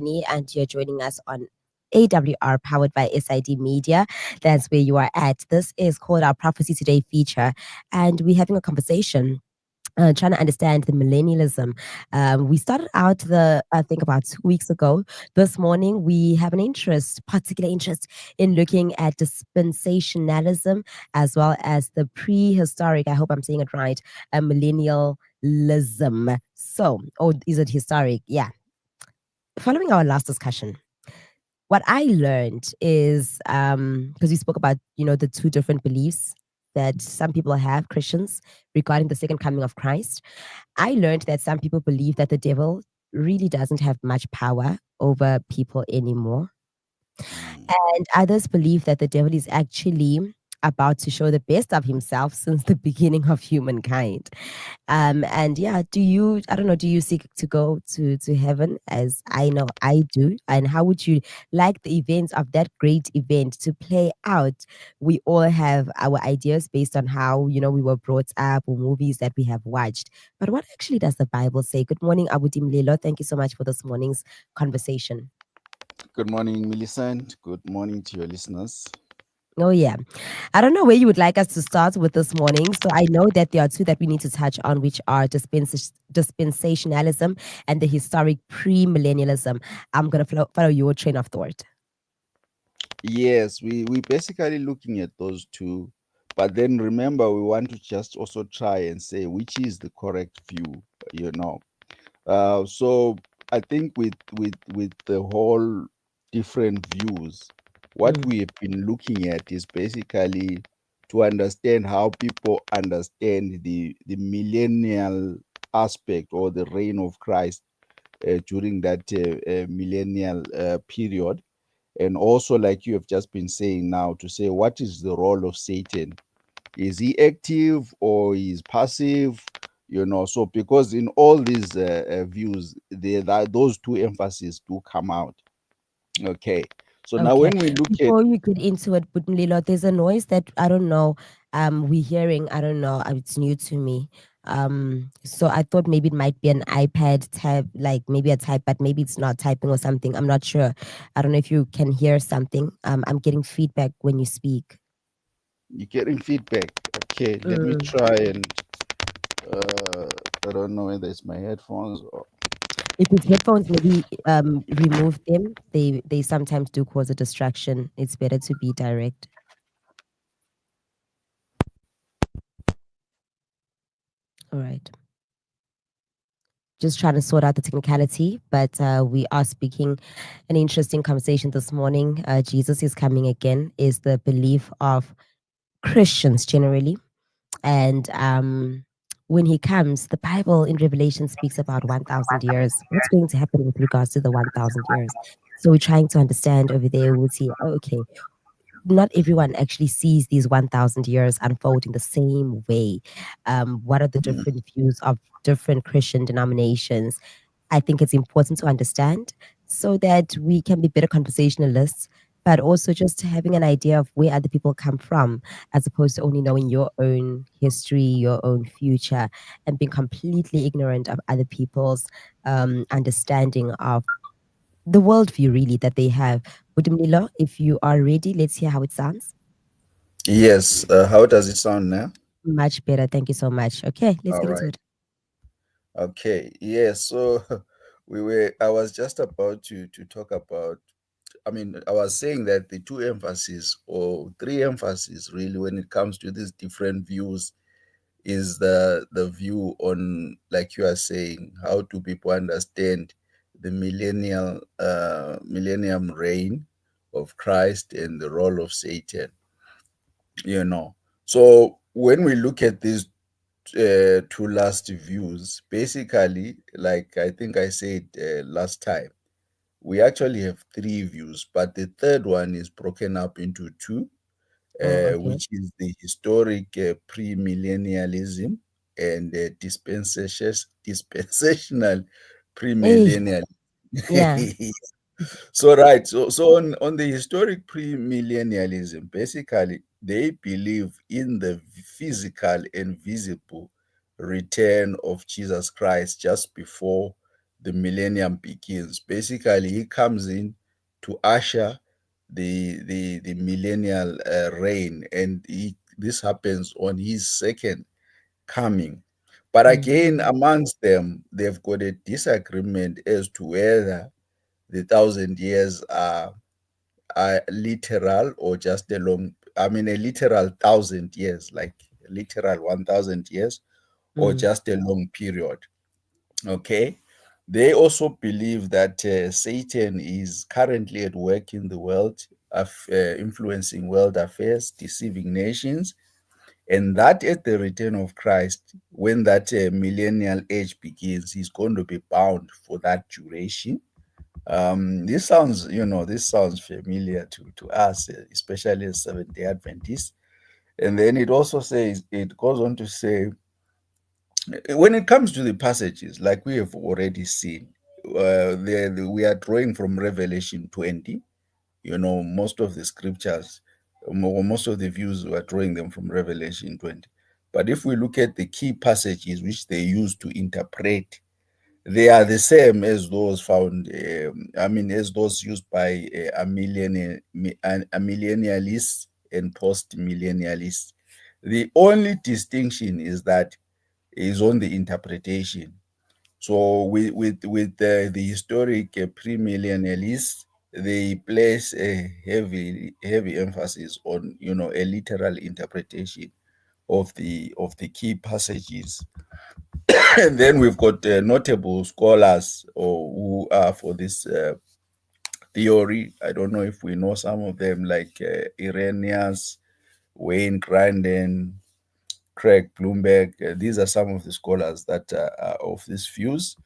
And you're joining us on AWR powered by SID Media. That's where you are at. This is called our Prophecy Today feature, and we're having a conversation. Trying to understand the millennialism. We started out I think about 2 weeks ago. This morning, we have particular interest in looking at dispensationalism as well as the prehistoric, I hope I'm saying it right, millennialism. So, or is it historic? Yeah, following our last discussion, what I learned is because we spoke about the two different beliefs that some people have, Christians, regarding the second coming of Christ. I learned that some people believe that the devil really doesn't have much power over people anymore, Mm. and others believe that the devil is actually about to show the best of himself since the beginning of humankind. And yeah, I don't know, do you seek to go to heaven as I know I do? And how would you like the events of that great event to play out? We all have our ideas based on how, we were brought up or movies that we have watched. But what actually does the Bible say? Good morning, Abudim Lelo. Thank you so much for this morning's conversation. Good morning, Millicent. Good morning to your listeners. Oh, yeah. I don't know where you would like us to start with this morning. So I know that there are two that we need to touch on, which are dispensationalism and the historic premillennialism. I'm going to follow your train of thought. Yes, we basically looking at those two, but then remember we want to just also try and say which is the correct view, you know. So I think with the whole different views, what Mm, we have been looking at is basically to understand how people understand the millennial aspect or the reign of Christ during that millennial period. And also, like you have just been saying now, to say what is the role of Satan? Is he active or is passive? So because in all these views, those two emphases do come out. Okay. So now okay. when we look at Before you get into it, Butumlilo, there's a noise that I don't know. We're hearing. I don't know. It's new to me. So I thought maybe it might be an iPad type, like maybe a type, but maybe it's not typing or something. I'm not sure. I don't know if you can hear something. I'm getting feedback when you speak. you getting feedback, okay, let me Mm. try and uh, I don't know whether it's my headphones or If it's headphones, maybe remove them. They sometimes do cause a distraction. It's better to be direct. All right. Just trying to sort out the technicality, but we are speaking an interesting conversation this morning. Jesus is coming again is the belief of Christians generally, and when he comes, the Bible in Revelation speaks about 1,000 years. What's going to happen with regards to the 1,000 years? So we're trying to understand over there. We'll see. Oh, okay, not everyone actually sees these 1,000 years unfold in the same way. What are the mm, different views of different Christian denominations? I think it's important to understand so that we can be better conversationalists, but also just having an idea of where other people come from, as opposed to only knowing your own history, your own future, and being completely ignorant of other people's understanding of the worldview really that they have. Budumlilo, if you are ready, let's hear how it sounds. yes. How does it sound now? Much better. Thank you so much. Okay, let's All get into right. it. Okay. Yes. So I was just about to talk about, I mean, I was saying that the two emphases or three emphases really when it comes to these different views is the view on, like you are saying, how do people understand the millennium reign of Christ and the role of Satan, you know. So when we look at these two last views, basically, like I think I said last time, we actually have three views, but the third one is broken up into two, Oh, okay. which is the historic premillennialism and dispensational Hey, premillennialism. yeah. So right, so on the historic premillennialism, basically they believe in the physical and visible return of Jesus Christ just before the millennium begins. Basically, he comes in to usher the millennial reign, and this happens on his second coming. But again, Mm. amongst them, they've got a disagreement as to whether the 1,000 years are literal or just a long, I mean, a literal 1,000 years, like literal 1,000 years, or Mm. just a long period. Okay. They also believe that Satan is currently at work in the world, influencing world affairs, deceiving nations, and that at the return of Christ, when that millennial age begins, he's going to be bound for that duration. This sounds familiar to us, especially as Seventh-day Adventists. And then it goes on to say, when it comes to the passages, like we have already seen, we are drawing from Revelation 20. Most of the scriptures, or most of the views, we are drawing them from Revelation 20. But if we look at the key passages which they use to interpret, they are the same as those found, as those used by a millennialist and post-millennialist. The only distinction is on the interpretation. So with the historic premillennialists, they place a heavy emphasis on a literal interpretation of the key passages. And then we've got notable scholars who are for this theory. I don't know if we know some of them, like Irenaeus, Wayne Grandin, Craig Bloomberg. These are some of the scholars that are of these views.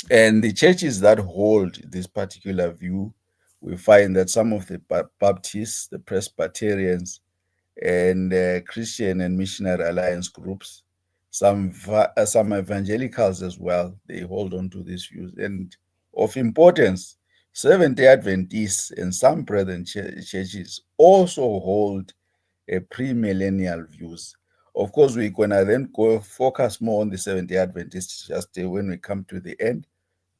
And the churches that hold this particular view, we find that some of the Baptists, the Presbyterians, and Christian and Missionary Alliance groups, some evangelicals as well, they hold on to these views. And of importance, Seventh-day Adventists and some brethren churches also hold a premillennial views. Of course, we're gonna then go focus more on the Seventh-day Adventists just when we come to the end,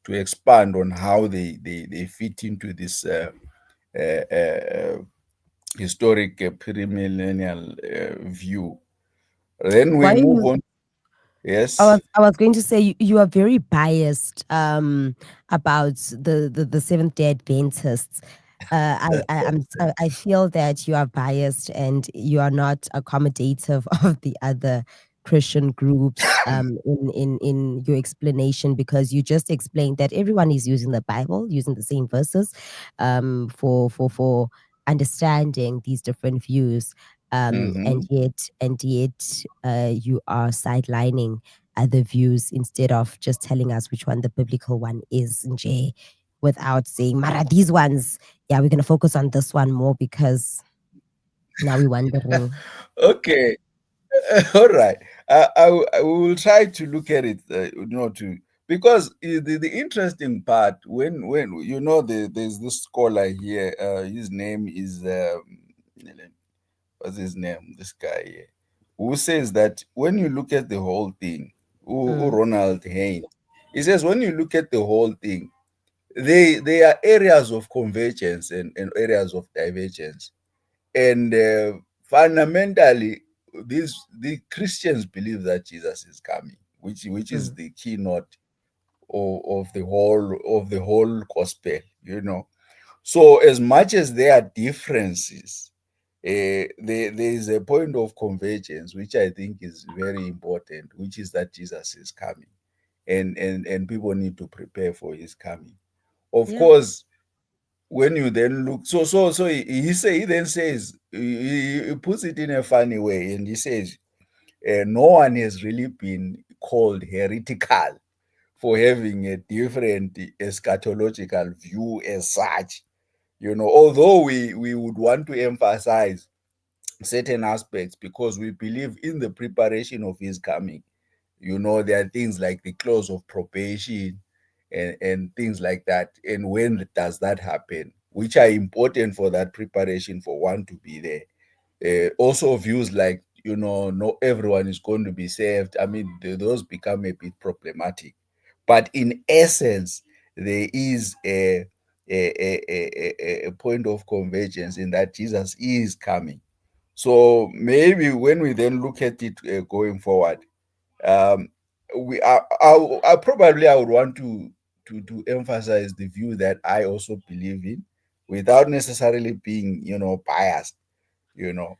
to expand on how they fit into this uh, uh, historic premillennial view. Then we Why are move you on. I Yes. was going to say you are very biased about the Seventh Day Adventists. I feel that you are biased and you are not accommodative of the other Christian groups in your explanation, because you just explained that everyone is using the Bible, using the same verses for understanding these different views, Hmm. and yet you are sidelining other views instead of just telling us which one the biblical one is, nje, without saying, Mara, these ones, yeah, we're going to focus on this one more because now we're wondering. Okay. All right. I will try to look at it, to because the interesting part, when there's this scholar here. His name is what's his name? This guy here, who says that when you look at the whole thing, Mm, Ronald Hayne, he says when you look at the whole thing, they are areas of convergence and areas of divergence. And fundamentally, the Christians believe that Jesus is coming, which is mm, the keynote of the whole gospel. So as much as there are differences, there is a point of convergence which I think is very important, which is that Jesus is coming, and people need to prepare for his coming. Of yeah. course, when you then look, so he then says, he puts it in a funny way, and he says, no one has really been called heretical for having a different eschatological view as such. Although we would want to emphasize certain aspects because we believe in the preparation of his coming. There are things like the clause of probation and things like that. And when does that happen? Which are important for that preparation for one to be there. Also, views like, not everyone is going to be saved. I mean, those become a bit problematic. but in essence, there is a point of convergence in that Jesus is coming. So maybe when we then look at it going forward, um, I would want to emphasize the view that I also believe in, without necessarily being, biased, you know,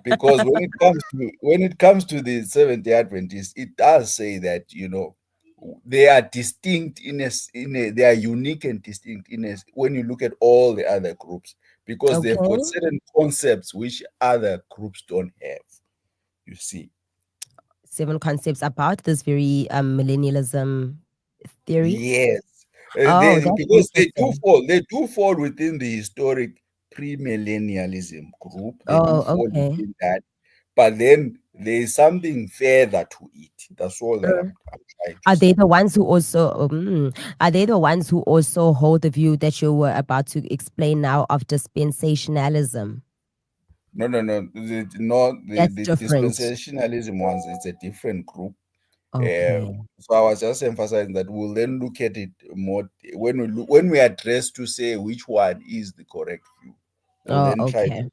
because when it comes to the Seventh Day Adventists, it does say that, they are distinct they are unique and distinct when you look at all the other groups, because they've got Okay. certain concepts which other groups don't have, you see. 7 concepts about this very millennialism theory. Yes, Oh, they that's because interesting. they do fall within the historic premillennialism group. They do Oh, fall okay. within that, but then there is something further to it. That's all that I'm trying to Are they say. the ones who also are they the ones who also hold the view that you were about to explain now of dispensationalism? No, no, no, no. That's The different. dispensationalism ones, it's a different group. Okay. So I was just emphasizing that we'll then look at it more when we address to say which one is the correct view. We'll Oh, then try okay.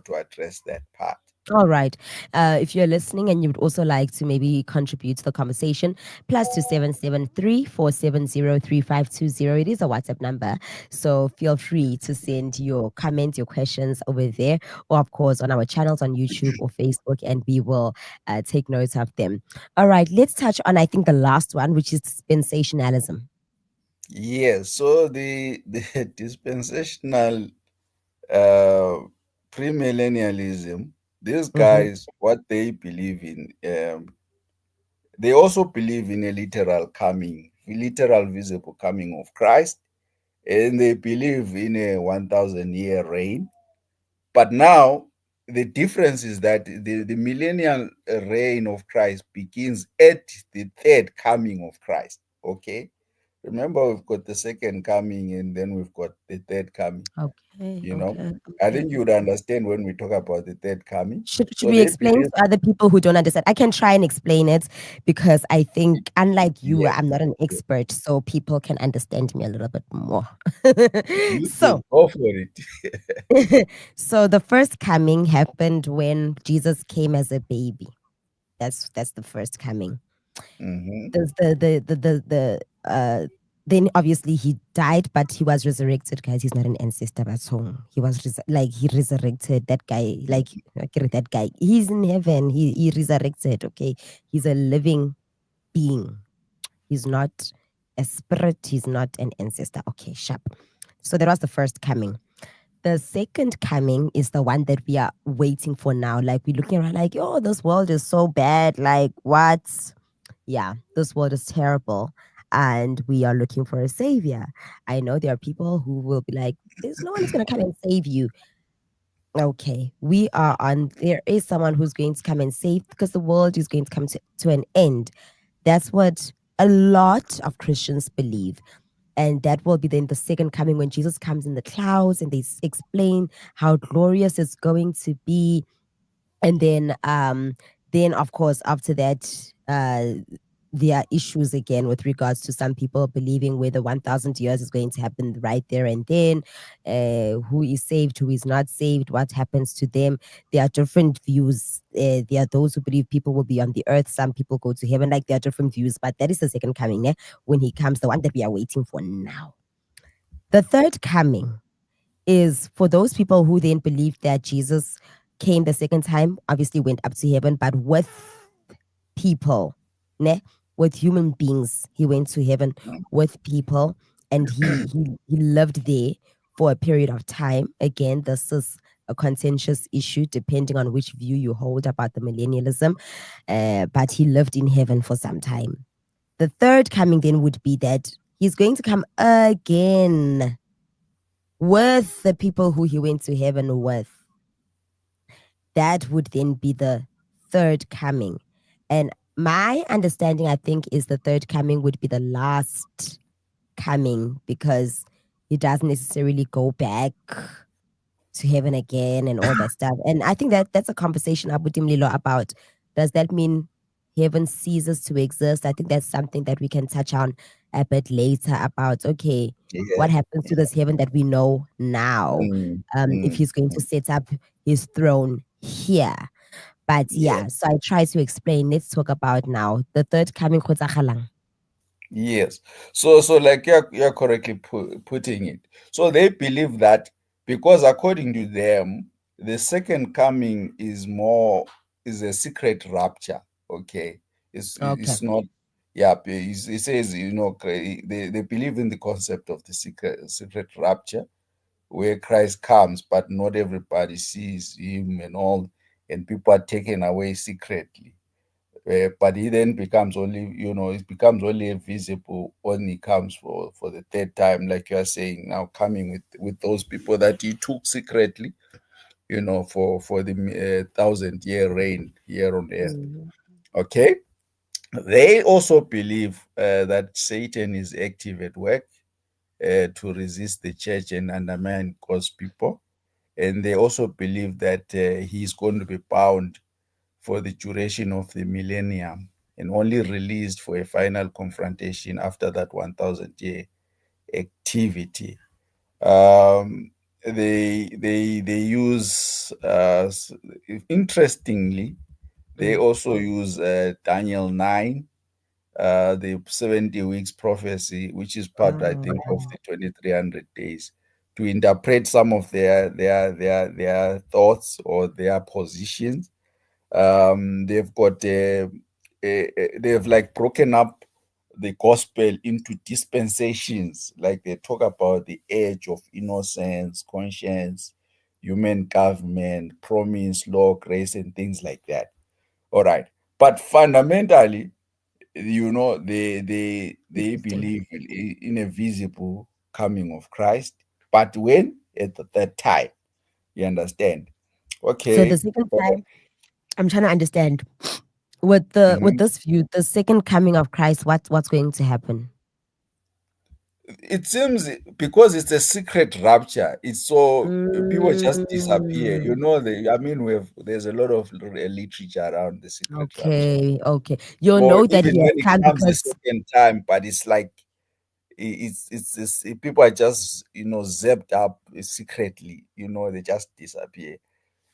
to address that part. All right. If you're listening and you would also like to maybe contribute to the conversation, +277 3 470 3520. It is a WhatsApp number. So feel free to send your comments, your questions over there, or of course on our channels on YouTube or Facebook, and we will take notes of them. All right. Let's touch on, I think, the last one, which is dispensationalism. Yes. So the dispensational uh, premillennialism, these Mm-hmm. guys, what they believe in, they also believe in a literal visible coming of Christ, and they believe in a 1,000-year reign. But now the difference is that the millennial reign of Christ begins at the third coming of Christ. Okay. Remember, we've got the second coming and then we've got the third coming, Okay. you know. Okay. I Okay. think you would understand when we talk about the third coming. Should So we they explain believe, to other people who don't understand? I can try and explain it because I think, unlike you, yes, I'm not an yes, expert, so people can understand me a little bit more. you so, do go for it. so the first coming happened when Jesus came as a baby. That's the first coming. Hmm. The then obviously he died, but he was resurrected, guys. He's not an ancestor at all. He was like he resurrected that guy, like okay, that guy. He's in heaven. He resurrected. Okay, he's a living being. He's not a spirit. He's not an ancestor. Okay, sharp. So that was the first coming. The second coming is the one that we are waiting for now. Like we're looking around, like, oh, this world is so bad. Like what? Yeah, this world is terrible and we are looking for a savior. I know there are people who will be like, there's no one who's going to come and save you. Okay, we are on, there is someone who's going to come and save because the world is going to come to an end. That's what a lot of Christians believe. And that will be then the second coming when Jesus comes in the clouds and they explain how glorious it's going to be. And then of course after that there are issues again with regards to some people believing whether 1000 years is going to happen right there and then, who is saved, who is not saved, what happens to them. There are different views. There are those who believe people will be on the earth, some people go to heaven. Like there are different views, but that is the second coming, when he comes, the one that we are waiting for now. The third coming is for those people who then believe that Jesus came the second time, obviously went up to heaven, but with people, ne? With human beings. He went to heaven with people and he lived there for a period of time. Again, this is a contentious issue depending on which view you hold about the millennialism, but he lived in heaven for some time. The third coming then would be that he's going to come again with the people who he went to heaven with. That would then be the third coming. And my understanding, I think, is the third coming would be the last coming because he doesn't necessarily go back to heaven again and all that stuff. And I think that that's a conversation I would dimly law about. Does that mean heaven ceases to exist. I think that's something that we can touch on a bit later about, okay, Yeah. what happens to Yeah. this heaven that we know now, Mm, if mm, he's going to mm. set up his throne here. But Yeah. yeah, so I try to explain. Let's talk about now the third coming. Kgotsagalang. Yes. So like you're correctly putting it. So they believe that because according to them, the second coming is a secret rapture. Okay. Okay. It's not. Yeah. It says they believe in the concept of the secret rapture where Christ comes, but not everybody sees him and all, and people are taken away secretly. But he then becomes only, it becomes only visible when he comes for the third time, like you are saying now, coming with those people that he took secretly, for the 1,000-year reign here on earth. Mm. Okay. They also believe that Satan is active at work to resist the church and undermine God's people. And they also believe that he's going to be bound for the duration of the millennium and only released for a final confrontation after that 1,000-year activity. Um, they use interestingly, they Mm. also use Daniel 9, the 70 weeks prophecy, which is part, I Oh, think, of wow. the 2300 days, to interpret some of their thoughts or their positions. They've got they've like broken up the gospel into dispensations. Like they talk about the age of innocence, conscience, human government, promise, law, grace, and things like that. All right. But fundamentally, they Interesting. believe in a visible coming of Christ. But when? At that time. You understand? So the Okay. second time, I'm trying to understand with Mhm. this view, the second coming of Christ, what's going to happen? It seems because it's a secret rapture, it's so people just disappear. Mm, I mean, there's a lot of literature around the secret rapture. okay, okay. You'll So know that even he has when it come comes the because, second time, but it's like people are just zapped up secretly. They just disappear.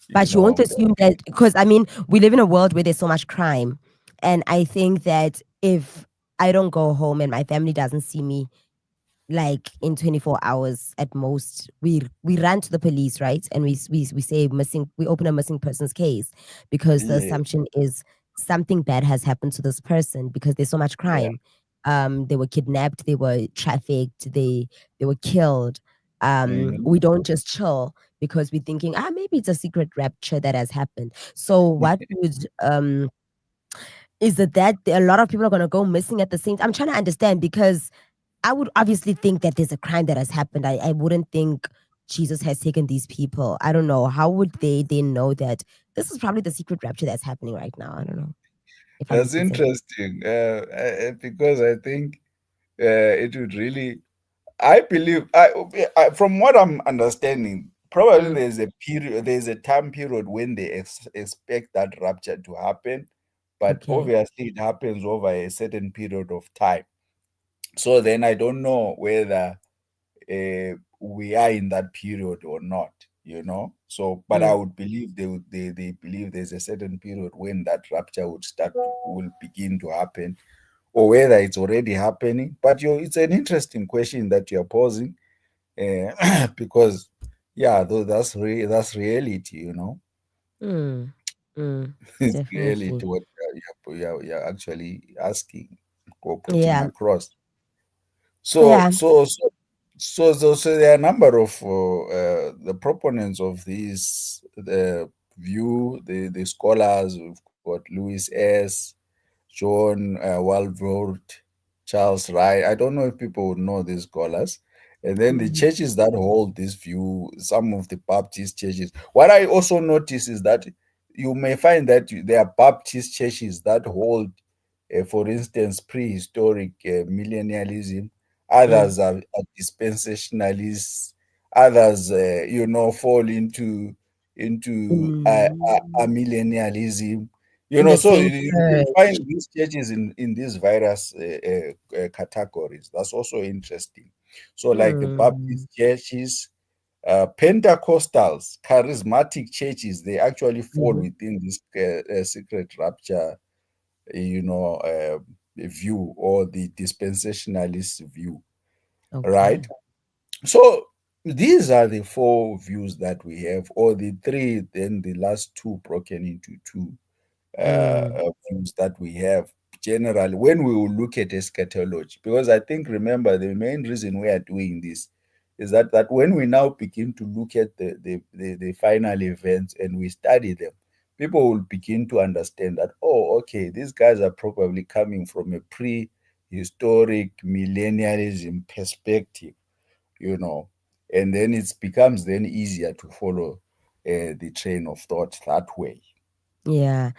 You but you won't know. assume that because I mean we live in a world where there's so much crime, and I think that if I don't go home and my family doesn't see me like in 24 hours at most, we run to the police, right? And we say missing, we open a missing persons case because the Yeah, assumption is something bad has happened to this person because there's so much yeah. crime. They were kidnapped, they were trafficked, they were killed. Mhm. We don't just chill because we're thinking, maybe it's a secret rapture that has happened. So what would is it that a lot of people are going to go missing at the same time? I'm trying to understand because I would obviously think that there's a crime that has happened. I wouldn't think Jesus has taken these people. I don't know. How would they know that this is probably the secret rapture that's happening right now? I don't know if I'm That's making sense. interesting. Because I think it would really. I believe, from what I'm understanding, probably Mm, there's a time period when they expect that rapture to happen, but okay. obviously it happens over a certain period of time. So then I don't know whether we are in that period or not. So, but I Mm, would believe they believe there's a certain period when that rapture will begin to happen, or whether it's already happening. But it's an interesting question that you're posing, because yeah, though that's reality. mm, mm, It's definitely. reality what you're actually asking or putting Yeah. across. So Yeah. so so so there are a number of the proponents of this view, the scholars. We've got Louis S. John Walvoord, Charles Wright. I don't know if people would know these scholars. And then the Mhm, churches that hold this view, some of the Baptist churches. What I also notice is that you may find that there are Baptist churches that hold, for instance, prehistoric millennialism. mm, Others are dispensationalists. Others, fall into mm, a millennialism. You In know, the so same you can church. find these churches in these various categories. That's also interesting. So, like the Hmm. Baptist churches, Pentecostals, charismatic churches, they actually fall Hmm. within this secret rapture, view, or the dispensationalist view, right? Okay. So these are the four views that we have, or the three, then the last two broken into two Mm. views that we have generally when we will look at eschatology. Because I think, remember, the main reason we are doing this is that when we now begin to look at the final events and we study them, people will begin to understand that, oh, okay, these guys are probably coming from a prehistoric millennialism perspective, you know, and then it becomes then easier to follow the train of thought that way. Yeah.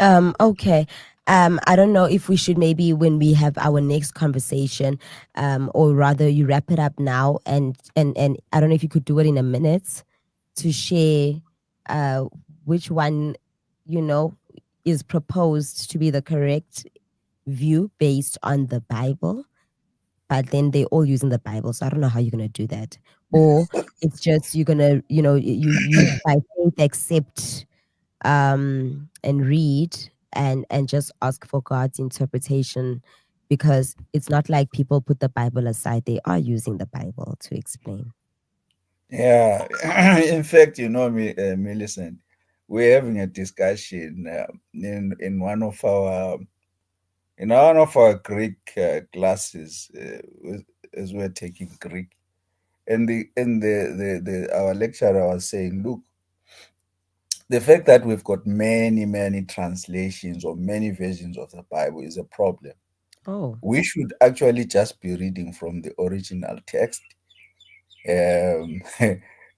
Okay. I don't know if we should maybe when we have our next conversation, or rather you wrap it up now and I don't know if you could do it in a minute to share uh which one, you know, is proposed to be the correct view based on the Bible, but then they're all using the Bible. So I don't know how you're gonna do that. Or it's just you're gonna, you know, you by faith accept and read and just ask for God's interpretation, because it's not like people put the Bible aside. They are using the Bible to explain. Yeah, in fact, Millicent, we're having a discussion in one of our Greek classes, as we're taking Greek, and the our lecturer was saying, look, the fact that we've got many translations or many versions of the Bible is a problem. Oh, We should actually just be reading from the original text, um,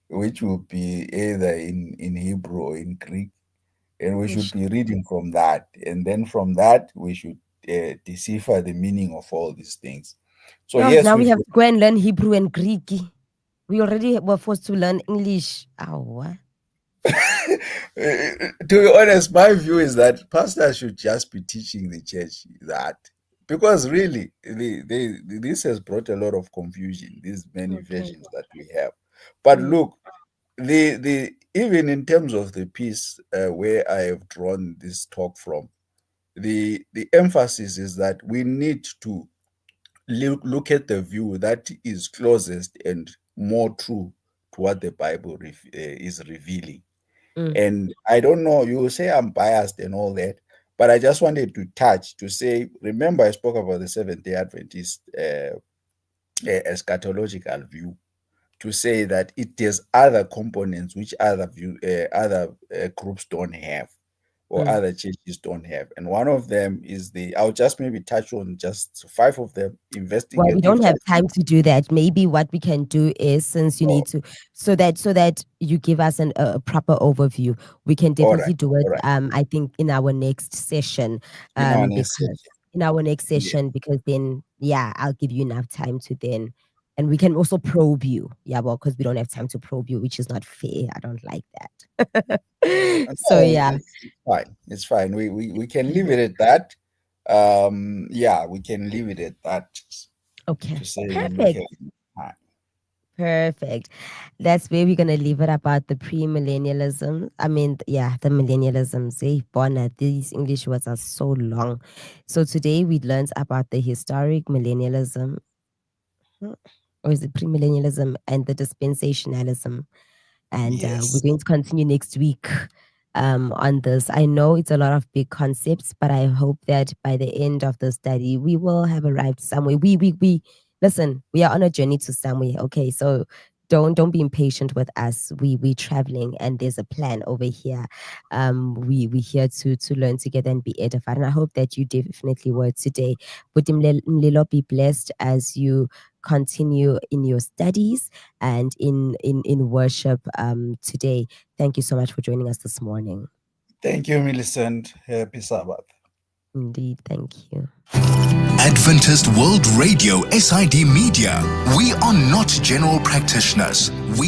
which will be either in Hebrew or in Greek, and we should ish. be reading from that. And then from that, we should decipher the meaning of all these things. So, Yeah, yes, now we we've have to go and learn Hebrew and Greek. We already were forced to learn English. Oh, what? to be honest, my view is that pastors should just be teaching the church that, because really, this has brought a lot of confusion. These many Okay. versions that we have, but Mm, look, the even in terms of the piece where I have drawn this talk from, the emphasis is that we need to look at the view that is closest and more true to what the Bible is revealing. mm. And I don't know, you will say I'm biased and all that, but I just wanted to touch to say, remember, I spoke about the Seventh day Adventist eschatological view, to say that it has other components which other groups don't have, or Mm. other churches don't have. And one of them is I'll just maybe touch on just five of them: Well, we investigative don't have justice. time to do that. Maybe what we can do is, since you Oh, need to, so that you give us a proper overview, we can all right, definitely do it. all right. I think in our next session, In our next because session. in our next Yeah. session, because then yeah, I'll give you enough time to then, and we can also probe you. Yeah, well, because we don't have time to probe you, which is not fair. I don't like that. So No, yeah. it's fine. It's fine. We can leave it at that. Yeah, we can leave it at that, Okay. to say we look Perfect. at time. Perfect. That's where we're gonna leave it about the pre-millennialism. I mean, yeah, the millennialisms. Bona, these English words are so long. So today we learned about the historic millennialism, or is it pre-millennialism, and the dispensationalism, and we're Yes. going to continue next week on this. I know it's a lot of big concepts, but I hope that by the end of the study, we will have arrived somewhere. We listen. We are on a journey to somewhere. Okay, so don't be impatient with us. We traveling, and there's a plan over here. We here to learn together and be edified. And I hope that you definitely were today. But Mlilo, be blessed as you continue in your studies and in worship today. Thank you so much for joining us this morning. Thank you, Millicent. Happy Sabbath. Indeed, thank you. Adventist World Radio, SID Media. We are not general practitioners. We